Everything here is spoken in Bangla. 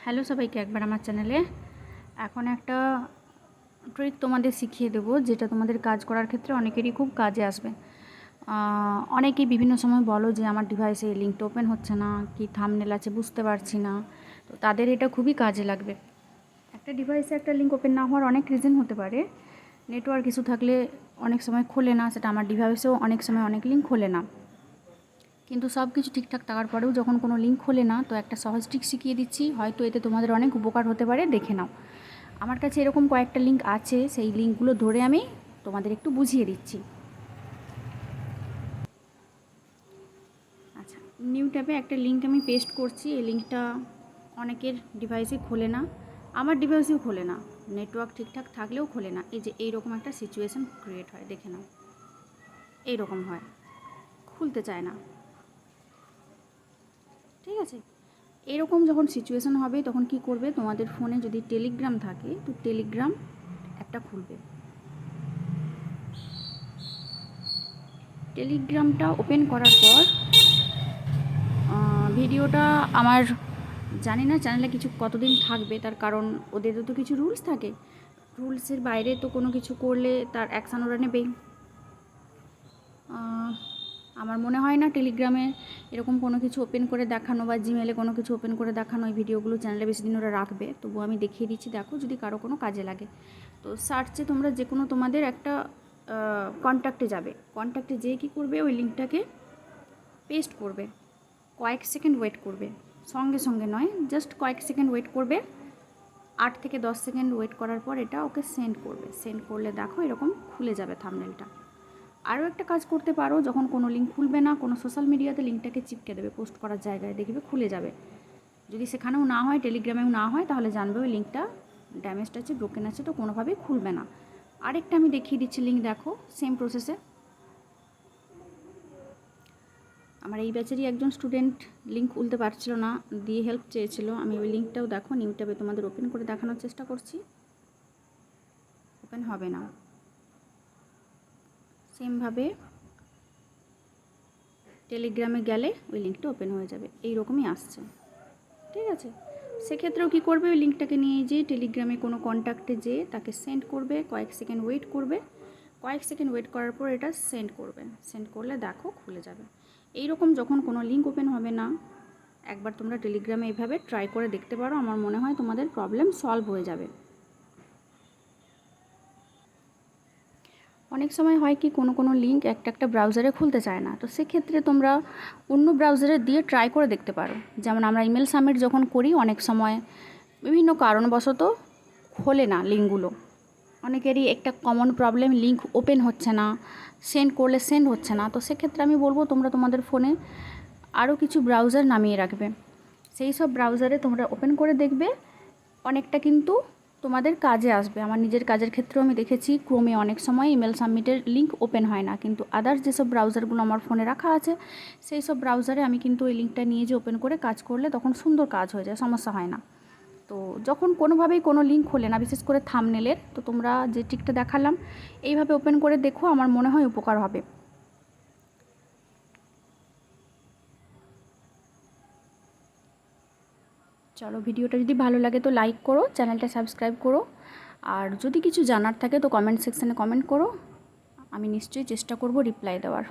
হ্যালো সবাইকে একবার আমার চ্যানেলে। এখন একটা ট্রিক তোমাদের শিখিয়ে দেবো, যেটা তোমাদের কাজ করার ক্ষেত্রে অনেকেরই খুব কাজে আসবে। অনেকেই বিভিন্ন সময় বলো যে আমার ডিভাইসে এই লিঙ্কটা ওপেন হচ্ছে না, কি থাম্বনেল আছে বুঝতে পারছি না। তো তাদের এটা খুবই কাজে লাগবে। একটা ডিভাইসে একটা লিঙ্ক ওপেন না হওয়ার অনেক রিজন হতে পারে। নেটওয়ার্ক ইস্যু থাকলে অনেক সময় খোলে না, সেটা আমার ডিভাইসেও অনেক সময় অনেক লিঙ্ক খোলে না। কিন্তু সব কিছু ঠিকঠাক থাকার পরেও যখন কোনো লিঙ্ক খোলে না, তো একটা সহজ ট্রিক শিখিয়ে দিচ্ছি, হয়তো এতে তোমাদের অনেক উপকার হতে পারে, দেখে নাও। আমার কাছে এরকম কয়েকটা লিঙ্ক আছে, সেই লিঙ্কগুলো ধরে আমি তোমাদের একটু বুঝিয়ে দিচ্ছি। আচ্ছা, নিউ ট্যাবে একটা লিঙ্ক আমি পেস্ট করছি। এই লিঙ্কটা অনেকের ডিভাইসে খোলে না, আমার ডিভাইসেও খোলে না, নেটওয়ার্ক ঠিকঠাক থাকলেও খোলে না। এই যে এইরকম একটা সিচুয়েশান ক্রিয়েট হয়, দেখে নাও, এইরকম হয়, খুলতে চায় না। ঠিক আছে, এরকম যখন সিচুয়েশান হবে তখন কি করবে, তোমাদের ফোনে যদি টেলিগ্রাম থাকে তো টেলিগ্রাম একটা খুলবে। টেলিগ্রামটা ওপেন করার পর ভিডিওটা আমার জানি না চ্যানেলে কিছু কতদিন থাকবে, তার কারণ ওদেরও তো কিছু রুলস থাকে। রুলসের বাইরে তো কোনো কিছু করলে তার অ্যাকশান ওরা নেবেই। আমার মনে হয় না টেলিগ্রামে এরকম কোনো কিছু ওপেন করে দেখানো বা জিমেলে কোনো কিছু ওপেন করে দেখানো এই ভিডিওগুলো চ্যানেলে বেশি দিন ওরা রাখবে। তবু আমি দেখিয়ে দিচ্ছি, দেখো যদি কারো কোনো কাজে লাগে। তো সার্চে তোমরা যে কোনো তোমাদের একটা কন্ট্যাক্টে যাবে, কন্ট্যাক্টে যেয়ে কী করবে, ওই লিঙ্কটাকে পেস্ট করবে, কয়েক সেকেন্ড ওয়েট করবে, সঙ্গে সঙ্গে নয়, জাস্ট কয়েক সেকেন্ড ওয়েট করবে। 8 থেকে 10 সেকেন্ড ওয়েট করার পর এটা ওকে সেন্ড করবে। সেন্ড করলে দেখো এরকম খুলে যাবে থাম্বনেলটা। আরও একটা কাজ করতে পারো, যখন কোনো লিঙ্ক খুলবে না, কোনো সোশ্যাল মিডিয়াতে লিঙ্কটাকে চিপকে দেবে পোস্ট করার জায়গায়, দেখবে খুলে যাবে। যদি সেখানেও না হয়, টেলিগ্রামেও না হয়, তাহলে জানবে ওই লিঙ্কটা ড্যামেজড আছে, ব্রোকেন আছে, তো কোনোভাবেই খুলবে না। আরেকটা আমি দেখিয়ে দিচ্ছি লিঙ্ক, দেখো সেম প্রসেসে। আমার এই ব্যাচেরই একজন স্টুডেন্ট লিঙ্ক খুলতে পারছিল না, দিয়ে হেল্প চেয়েছিল। আমি ওই লিঙ্কটাও দেখো নিউ ট্যাবে তোমাদের ওপেন করে দেখানোর চেষ্টা করছি, ওপেন হবে না। সেমভাবে টেলিগ্রামে গেলে ওই লিঙ্কটা ওপেন হয়ে যাবে, এই রকমই আসছে। ঠিক আছে, সেক্ষেত্রেও কী করবে, ওই লিঙ্কটাকে নিয়ে যেয়ে টেলিগ্রামে কোনো কন্ট্যাক্টে যেয়ে তাকে সেন্ড করবে, কয়েক সেকেন্ড ওয়েট করবে, কয়েক সেকেন্ড ওয়েট করার পর এটা সেন্ড করবে। সেন্ড করলে দেখো খুলে যাবে। এই রকম যখন কোনো লিঙ্ক ওপেন হবে না, একবার তোমরা টেলিগ্রামে এইভাবে ট্রাই করে দেখতে পারো, আমার মনে হয় তোমাদের প্রবলেম সলভ হয়ে যাবে। অনেক সময় হয় কি, কোনো লিঙ্ক একটা ব্রাউজারে খুলতে চায় না, তো সেক্ষেত্রে তোমরা অন্য ব্রাউজারে দিয়ে ট্রাই করে দেখতে পারো। যেমন আমরা ইমেল সাবমিট যখন করি, অনেক সময় বিভিন্ন কারণবশত খোলে না লিঙ্কগুলো। অনেকেরই একটা কমন প্রবলেম, লিঙ্ক ওপেন হচ্ছে না, সেন্ড করলে সেন্ড হচ্ছে না। তো সেক্ষেত্রে আমি বলবো তোমরা তোমাদের ফোনে আরও কিছু ব্রাউজার নামিয়ে রাখবে, সেই সব ব্রাউজারে তোমরা ওপেন করে দেখবে, অনেকটা কিন্তু তোমাদের কাজে আসবে। আমার নিজের কাজের ক্ষেত্রেও আমি দেখেছি, ক্রোমে অনেক সময় ইমেল সাবমিটের লিঙ্ক ওপেন হয় না, কিন্তু আদার্স যেসব ব্রাউজারগুলো আমার ফোনে রাখা আছে, সেই সব ব্রাউজারে আমি কিন্তু ওই লিঙ্কটা নিয়ে যে ওপেন করে কাজ করলে তখন সুন্দর কাজ হয়ে যায়, সমস্যা হয় না। তো যখন কোনোভাবেই কোনো লিঙ্ক খোলে না, বিশেষ করে থাম্বনেলের, তো তোমরা যে ট্রিকটা দেখালাম এইভাবে ওপেন করে দেখো, আমার মনে হয় উপকার হবে। চলো, ভিডিওটা যদি ভালো লাগে তো লাইক করো, চ্যানেলটা সাবস্ক্রাইব করো, আর যদি কিছু জানার থাকে তো কমেন্ট সেকশানে কমেন্ট করো, আমি নিশ্চয়ই চেষ্টা করব রিপ্লাই দেওয়ার।